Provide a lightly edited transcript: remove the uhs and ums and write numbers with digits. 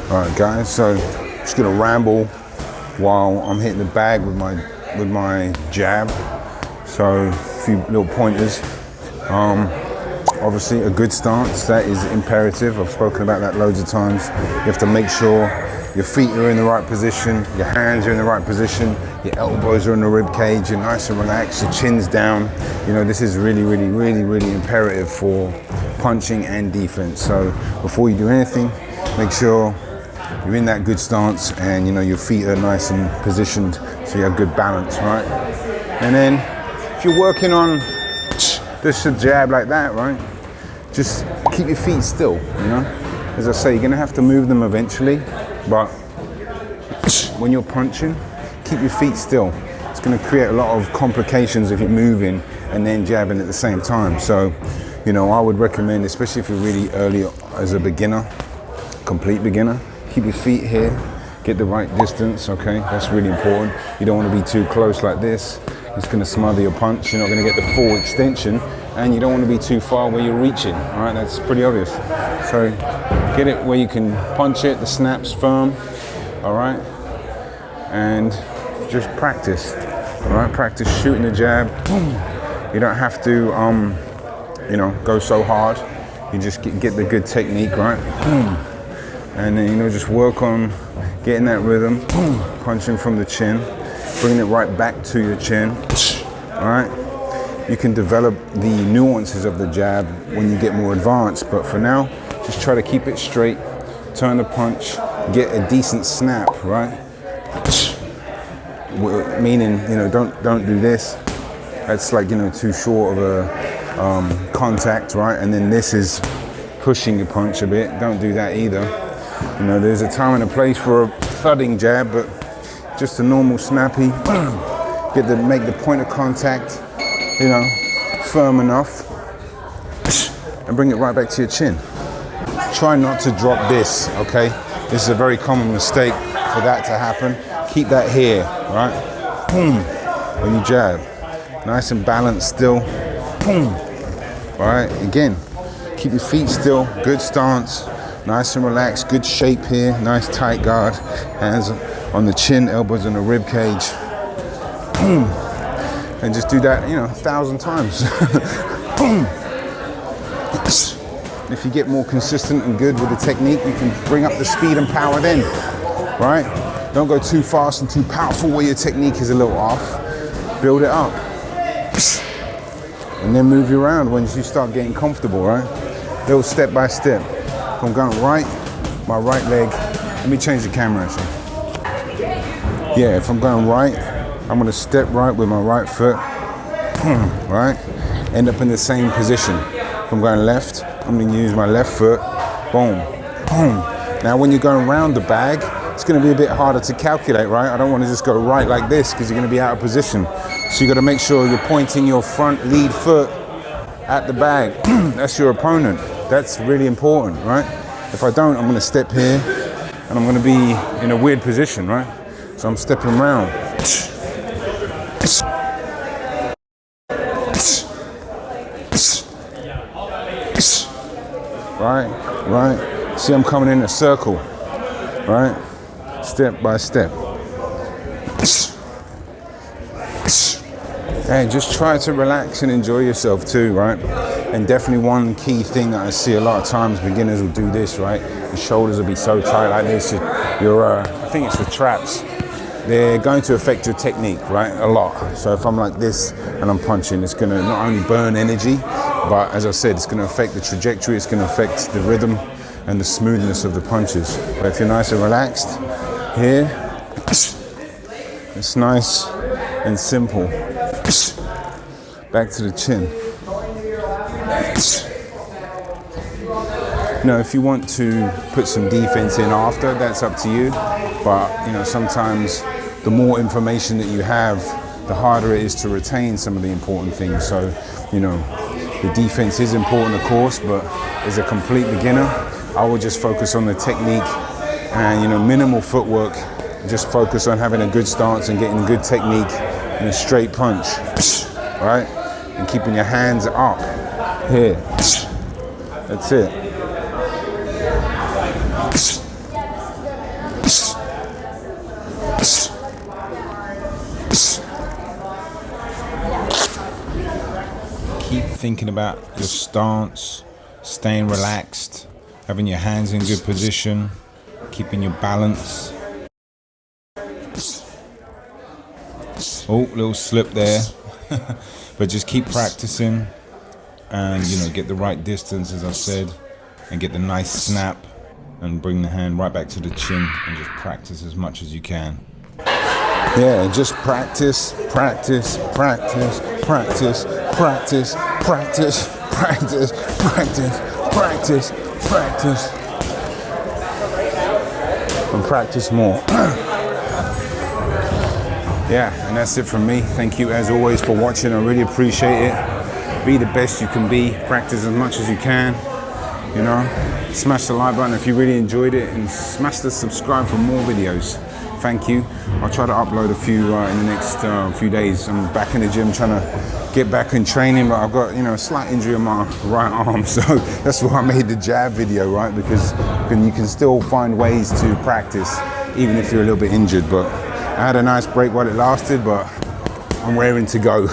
All right, guys, so just gonna ramble while I'm hitting the bag with my jab. So a few little pointers. Obviously a good stance, that is imperative. I've spoken about that loads of times. You have to make sure your feet are in the right position, your hands are in the right position, your elbows are in the rib cage, you're nice and relaxed, your chin's down. You know, this is really imperative for punching and defense. So before you do anything, make sure you're in that good stance and you know your feet are nice and positioned so you have good balance, right? And then if you're working on just a jab like that, right? Just keep your feet still, you know? As I say, you're gonna have to move them eventually, but when you're punching, keep your feet still. It's gonna create a lot of complications if you're moving and then jabbing at the same time. So, you know, I would recommend, especially if you're really early as a beginner, complete beginner, keep your feet here, get the right distance, okay? That's really important. You don't want to be too close like this. It's going to smother your punch. You're not going to get the full extension, and you don't want to be too far where you're reaching, all right? That's pretty obvious. So get it where you can punch it, the snap's firm, all right? And just practice, all right? Practice shooting the jab. You don't have to, you know, go so hard. You just get the good technique, right? And then, you know, just work on getting that rhythm, punching from the chin, bringing it right back to your chin, all right? You can develop the nuances of the jab when you get more advanced, but for now, just try to keep it straight, turn the punch, get a decent snap, right? Meaning, you know, don't do this. That's like, you know, too short of a contact, right? And then this is pushing your punch a bit. Don't do that either. You know, there's a time and a place for a thudding jab, but just a normal snappy. Make the point of contact, you know, firm enough, and bring it right back to your chin. Try not to drop this, okay? This is a very common mistake for that to happen. Keep that here, right? When you jab, nice and balanced still. All right, again, keep your feet still, good stance. Nice and relaxed, good shape here, nice tight guard. Hands on the chin, elbows on the rib cage. And just do that, you know, 1,000 times. If you get more consistent and good with the technique, you can bring up the speed and power then, right? Don't go too fast and too powerful where your technique is a little off. Build it up. And then move you around once you start getting comfortable, right? Little step by step. If I'm going right, my right leg, let me change the camera actually. Yeah, if I'm going right, I'm gonna step right with my right foot, right? End up in the same position. If I'm going left, I'm gonna use my left foot, boom, boom. Now when you're going around the bag, it's gonna be a bit harder to calculate, right? I don't wanna just go right like this because you're gonna be out of position. So you gotta make sure you're pointing your front lead foot at the bag. That's your opponent. That's really important, right? If I don't, I'm gonna step here and I'm gonna be in a weird position, right? So I'm stepping around. Right. See, I'm coming in a circle, right? Step by step. And just try to relax and enjoy yourself too, right? And definitely one key thing that I see a lot of times, beginners will do this, right? The shoulders will be so tight like this. I think it's the traps. They're going to affect your technique, right? A lot. So if I'm like this and I'm punching, it's gonna not only burn energy, but as I said, it's gonna affect the trajectory, it's gonna affect the rhythm and the smoothness of the punches. But if you're nice and relaxed here, it's nice and simple. Back to the chin. You know, if you want to put some defense in after, that's up to you. But, you know, sometimes the more information that you have, the harder it is to retain some of the important things. So, you know, the defense is important, of course, but as a complete beginner, I would just focus on the technique and, you know, minimal footwork. Just focus on having a good stance and getting good technique and a straight punch, right? And keeping your hands up here. That's it. Keep thinking about your stance, staying relaxed, having your hands in good position, keeping your balance. Oh, little slip there. But just keep practicing and, you know, get the right distance, as I said, and get the nice snap and bring the hand right back to the chin and just practice as much as you can. Yeah, just practice, practice, practice, practice, practice, practice, practice, practice, practice, practice, and practice more. Yeah, and that's it from me. Thank you as always for watching. I really appreciate it. Be the best you can be. Practice as much as you can. You know, smash the like button if you really enjoyed it, and smash the subscribe for more videos. Thank you. I'll try to upload a few in the next few days. I'm back in the gym trying to get back in training, but I've got, you know, a slight injury on my right arm, so that's why I made the jab video, right? Because you can still find ways to practice even if you're a little bit injured. But I had a nice break while it lasted, but I'm raring to go.